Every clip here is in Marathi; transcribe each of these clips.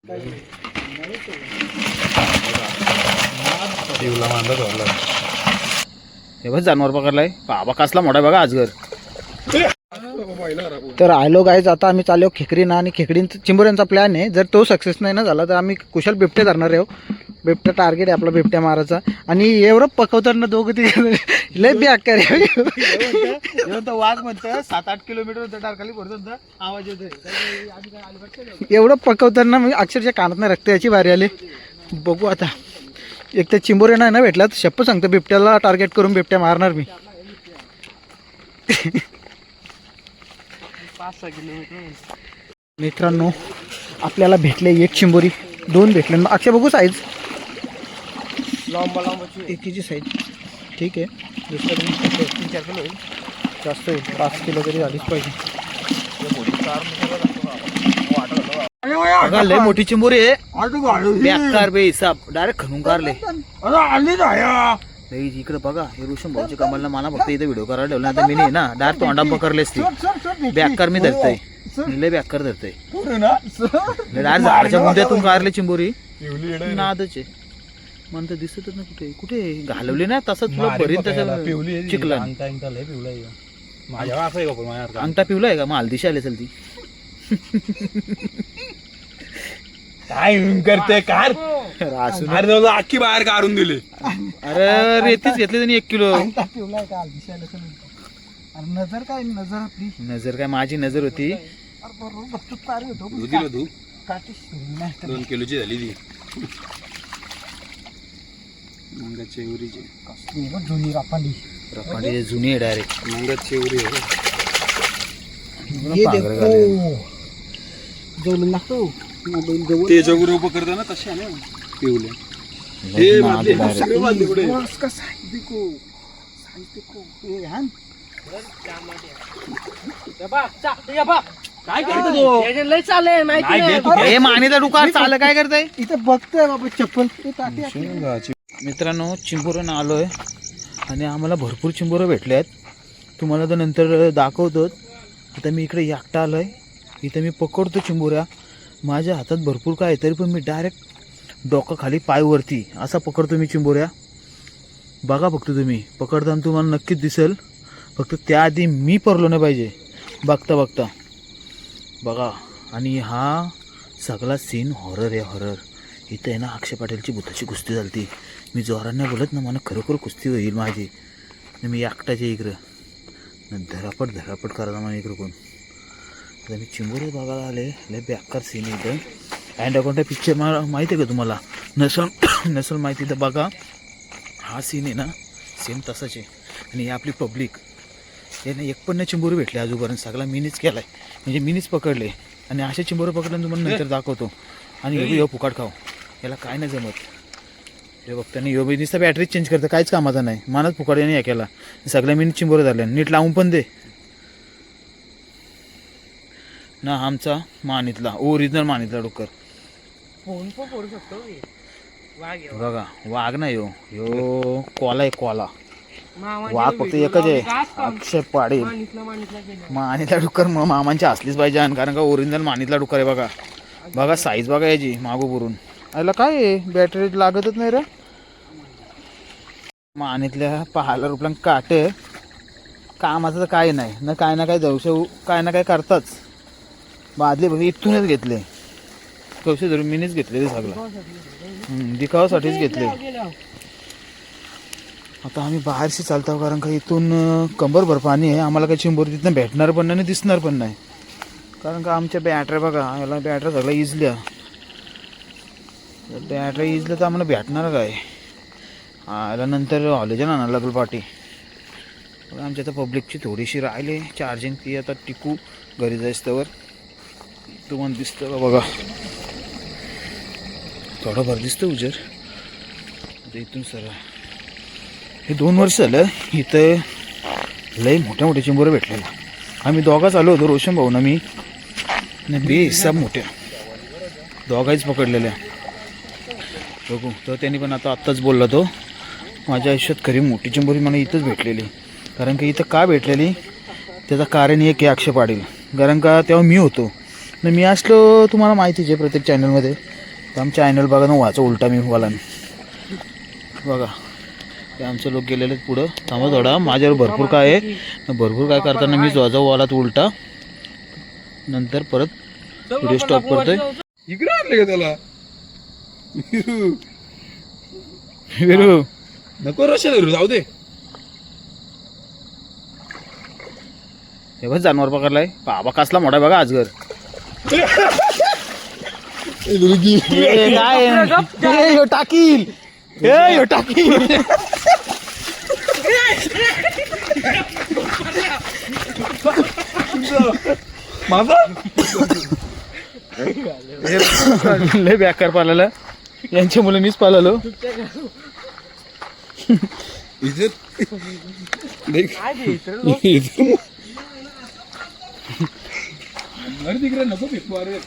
हे बघ जानवर पकडलाय बाबा, कसला मोठा बघा आजगर. तर आलो गाईज, आता आम्ही चाललो खेकडीना आणि खेकडींचा चिंबोऱ्यांचा प्लॅन आहे. जर तो सक्सेस नाही ना झाला तर आम्ही कुशल बिबटे धरणार आहे. बिबट्या टार्गेट आहे आपला, बिबट्या मारायचा. आणि एवढं पकवताना दोघं तिघं लय बेकार आहे. वाघ म्हणतं 7-8 किलोमीटर टारखाली पडतो, आवाज येतोय. एवढं पकवताना मी अक्षरशः कानात नाही रक्त याची बारी आली. बघू आता, एक तर चिंबोरे नाही ना भेटला तर शप्प सांगतो बिबट्याला टार्गेट करून बिबट्या मारणार मी. 5-6 किलोमीटर. मित्रांनो आपल्याला भेटले एक चिंबोरी, 2 भेटले. अक्षय बघू साईज लांबाची एकीची साईज ठीक आहे. दुसऱ्या 3-4 किलो होईल, जास्त होईल, 5 किलो तरी झालीच पाहिजे. लय मोठी चिंबोरी आहे, बेकार बे हिसाब, डायरेक्ट खणून कारले. इकडे बघा, हे ऋषम भाऊच्या कमालला मला फक्त इथे व्हिडिओ करायला ठेवला. आता मी नाही ना डायरेक्ट तोंडा पकडलेस ती बेकार. मी धरतय लय बेकार धरतय, डायरेक्ट झाडाच्या मुंद्यातून कारले चिंबोरी. नादच आहे म्हणतं, दिसतच ना कुठे कुठे घालवली ना. तसं तुला भरीन तसं चिकला अंगठा पिवलाय का? मग हलदिशा आली असेल ती. काय करते कार अख्खी बाहेर काढून दिली. अरे रेतीच घेतली त्यांनी 1 किलो. नजर काय, नजर आपली नजर काय, माझी नजर होती. 2 किलोची झाली ती. मंगत चेवरीची जुनी रापांडी जुनी आहे डायरेक्ट. मंगत चेवरी जवळून लागतो ते जगुर पकडतो ना तसे ना पिवले. मानेचा डुकार चाल काय करताय इथं बघतोय बाबा चप्पल. मित्रांनो चिंबोरं आलोय आणि आम्हाला भरपूर चिंबोरं भेटले आहेत. तुम्हाला तर नंतर दाखवतोच. आता मी इकडे एकटा आलोय, इथं मी पकडतो चिंबोऱ्या. माझ्या हातात भरपूर काय तरी पण मी डायरेक्ट डोका खाली पाय वरती असा पकडतो मी चिंबोऱ्या. बघा फक्त तुम्ही पकडताना तुम्हाला नक्कीच दिसेल. फक्त त्याआधी मी परलो नाही पाहिजे बघता बघता बघा. आणि हा सगळा सीन हॉरर आहे, हॉरर. इथं आहे ना अक्षय पाटीलची भूताची कुस्ती झाली. मी जोराने बोलत ना, मला खरोखर कुस्ती होईल माझी. मी एकटाच्या इकडं धरापट करायला मला इकडं कोण. आता मी चिंबोरे बघायला आले. लय बेकार सीन इथं. अँडाकोंडा पिक्चर मला माहिती आहे का तुम्हाला? नसल माहिती तर बघा. हा सीन आहे ना सेम तसाच आहे. आणि हे आपली पब्लिक हे ना, एक पण नाही चिंबोरी भेटले आजूपर्यंत. सगळा मीनीच केला आहे, म्हणजे मीनीच पकडले. आणि अशा चिंबोरं पकडल्यानं तुम्हाला नंतर दाखवतो. आणि यो फुकाट खाऊ, याला काय नाही जमत. हे बघताना यो नुसतं बॅटरी चेंज करतं, काहीच कामाचा नाही. मानच फुकाट याने केला. सगळ्या मीनीच चिंबोरं झाल्या. नीट लावून पण दे ना. आमचा मानीतला ओरिजिनल मानीतला डुक्कर बघा. वाघ नाही यो कोला आहे, कोला. वाघ फक्त एकच आहे, अक्षय पाटील. मानीतला डुक्कर मामांची असलीच पाहिजे, कारण का ओरिजिनल मानीतला डुक्कर आहे. बघा बघा साईज बघा याची मागू पुरून. याला काय आहे, बॅटरी लागतच नाही रे. मानीतल्या ₹5 रुपयाला काटे. कामाचं तर काय नाही ना, काय ना काय जवळ काय ना काय करताच. बादली बघ इथूनच घेतले, कवशे धरून मीनीच घेतले ते सगळं. दिखावासाठीच घेतले. आता आम्ही बाहेरशी चालतो, कारण का इथून कंबरभर पाणी आहे. आम्हाला काही चिंबोरी तिथून भेटणार पण नाही, दिसणार पण नाही. कारण का आमच्या बॅटऱ्या बघा, याला बॅटऱ्या सगळ्या इजल्या. बॅटऱ्या इजल्या तर आम्हाला भेटणार काय? याला नंतर हॉलेजन आणायला लागेल पाठी. आमच्या आता पब्लिकची थोडीशी राहिले चार्जिंग, ती आता टिकू घरी जायचं. तुम्हाला दिसतं का बघा, थोडंफार दिसतं उजेर. आता इथून सर हे 2 वर्ष झालं इथं लई मोठ्या मोठ्या चिंबोरं भेटलेला. आम्ही दोघाच आलो होतो, रोशन भाऊ ना मी बेहिसाब मोठ्या दोघाच पकडलेल्या. बघू तर त्यांनी पण आत्ताच बोलला तो, माझ्या आयुष्यात खरी मोठी चिंबोरी मला इथंच भेटलेली. कारण की इथं का भेटलेली त्याचं कारण एक आहे अक्षय पाटील. कारण का तेव्हा मी होतो आणि मी असलो तुम्हाला माहितीच आहे प्रत्येक चॅनलमध्ये. तर आमच्या चॅनल बघा ना वाचा उलटा मी वाला बघा ते आमचे लोक गेलेले आहेत पुढं. थांबा थोडा माझ्यावर भरपूर काय आहे. भरपूर काय करताना मी वाजव वालात उलटा नंतर परत व्हिडिओ स्टॉप करतोय. इकडे आणले का त्याला विरू नको रशा धरू जाऊ दे. हे बघ जानवर पकडलाय बाबा कसला मोठा बघा आजगर. ए, काय ए, ह्यो टाकील ह्यो टाकील. माझा लय बेकार पाळलं. यांच्या मुलांनीच पाळलो. तिकडे नको फेकू अरे.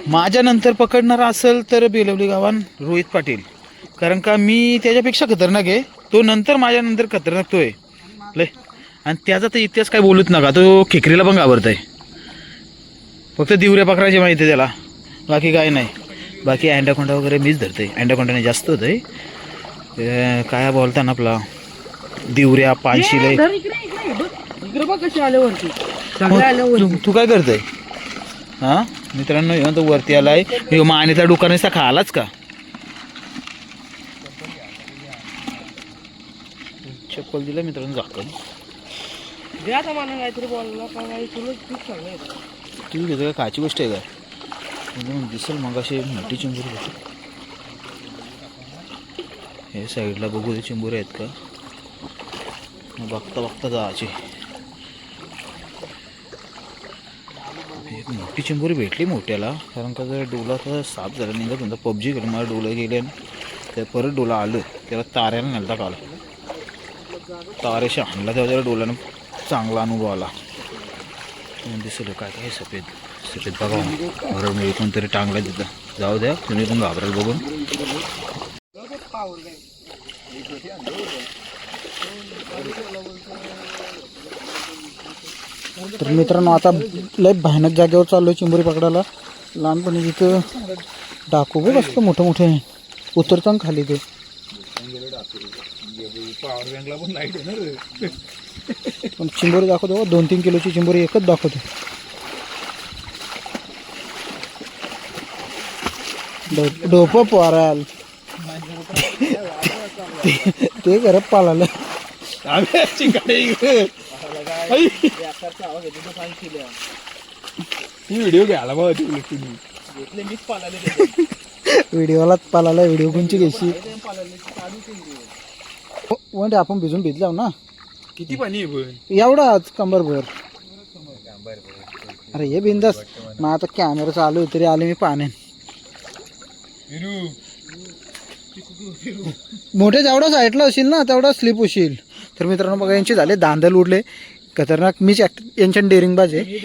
माझ्या नंतर पकडणारा असेल तर बेलवली गावान रोहित पाटील. कारण का मी त्याच्यापेक्षा खतरनाक आहे. तो नंतर माझ्या नंतर खतरनाक तो आहे लय. आणि त्याचा तर इतिहास काय बोलूच नका. तो खेकरीला पण घाबरत आहे. फक्त दिवऱ्या पकडायची माहिती आहे त्याला, बाकी काय नाही. बाकी अँडाकोंडा वगैरे मीच धरते. अँडाकोंडाने जास्त होतं काय बोलताना आपला दिवऱ्या पानशिले. तू काय करतोय हां मित्रांनो? येऊन तो वरती आलाय. मानेचा डुका नसता खालाच का? चप्पल दिलं मित्रांनो झाकण. तू घेतो का? खायची गोष्ट आहे का? दिसेल मग अशी मोठी चिंबोरी. हे साईडला बघू दे चिंबोरी आहेत का. बघता बघता जायची. एक मोठी चिंबोरी भेटली मोठ्याला. कारण का जर डोला तर साफ झाला निघत नव्हता. पबजी करून मला डोलं गेले तर परत डोला आलं. त्याला ताऱ्याला नेलता काल. तारेशी आणला तेव्हा त्याला डोल्यानं चांगला अनुभव आला. दिसलं काय काय सफेद सफेद बघा. बरोबर मी कोणतरी टांगला तिथं. जाऊ द्या तुम्ही पण घाबराल बघून. तर मित्रांनो आता लय भयानक जागेवर चाललोय चिंबोरी पकडायला. लहानपणी तिथं डाकू बघ असतं मोठं मोठे उतरतं खाली ते. पण चिंबोरी दाखवतो 2-3 किलोची चिंबोरी एकच दाखवतो. डोपं पोराल ते घरात पाळालं. व्हिडिओ घ्यायला बघ व्हिडिओलाच पाळाला. व्हिडिओ कोणची घ्यायची म्हणजे आपण भिजून भिजलाव ना. किती पाणी आहे पण एवढाच कंबरभर. अरे हे बिंदास. मग आता कॅमेरा चालू आहे तरी आले मी पाण्यात. मोठे जेवढा साईडला असेल ना तेवढा स्लिप होशील. तर मित्रांनो बघा यांचे झाले दांदल उडले खतरनाक. मीच यांच्या डेअरिंगबाज आहे.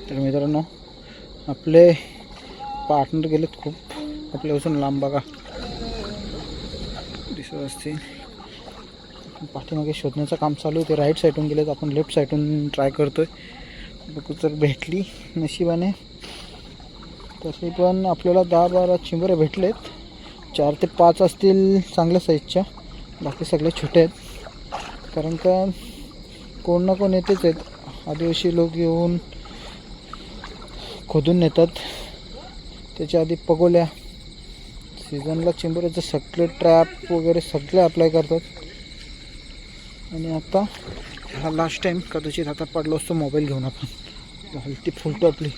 तर मित्रांनो आपले पार्टनर गेलेत खूप आपल्यापासून लांब. बघा दिसत असतील. पाठीमागे शोधण्याचं काम चालू आहे. ते राईट साईडून गेलेत. आपण लेफ्ट साईडून ट्राय करतोय. बघू जर भेटली नशिबाने. तसे पण आपल्याला 10-12 चिंबोऱ्या भेटलेत. 4 ते 5 असतील चांगल्या साईजच्या. बाकी सगळे छोटे आहेत. कारण का कोण ना कोण येतेच आहेत. आदिवासी लोक येऊन खोदून नेतात. त्याच्या आधी पगोल्या सीझनला चिंबोऱ्याचं सगळे ट्रॅप वगैरे सगळे अप्लाय करतात. आणि आता हा लास्ट टाईम कदाचित हातात पडलो असतो मोबाईल घेऊन. आपण हलती फुलतो आपली.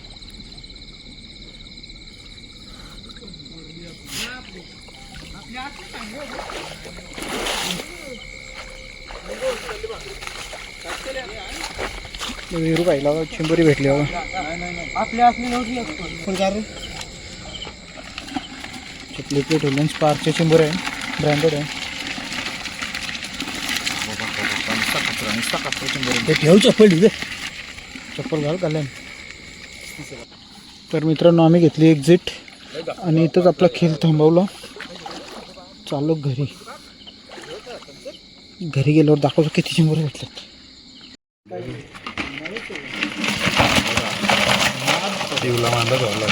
विरू पाहिला चिंबोरी भेटली आपल्या लिक्विड रिलायन्स पार्कचे चिंबोरी आहे. ब्रँडेड आहे. ठेव चप्पल तिथे. चप्पल घाल कल्याण. तर मित्रांनो आम्ही घेतली एक्झिट आणि इथंच आपला खेळ थांबवला. चाललो घरी. घरी गेल्यावर दाखवतो किती चिंबोरे भेटतात. देवला मांडा झाला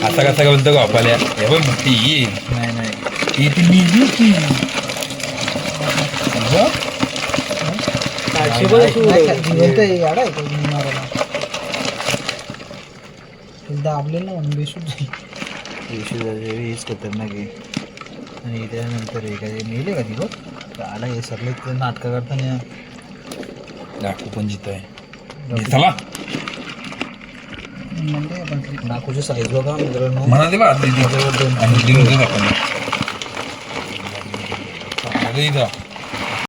असा कसा बोलतो का आपल्या हे बघ मोठी नाही नाही ही ती निघली होती. जिवंत आहे, याडा आहे तो मारायला. दाबले ना म्हणून बेशुद्ध जाईल. हेच खतरनाक आहे. आणि त्यानंतर हे काय मेले का ती बघ आला हे सगळे ते नाटकं करताना डाकू पण जिथं आहे चला म्हणजे आपण नाकूची साईज बघा मित्रांनो. म्हणा दे बा आणि देऊन दे आपण इथं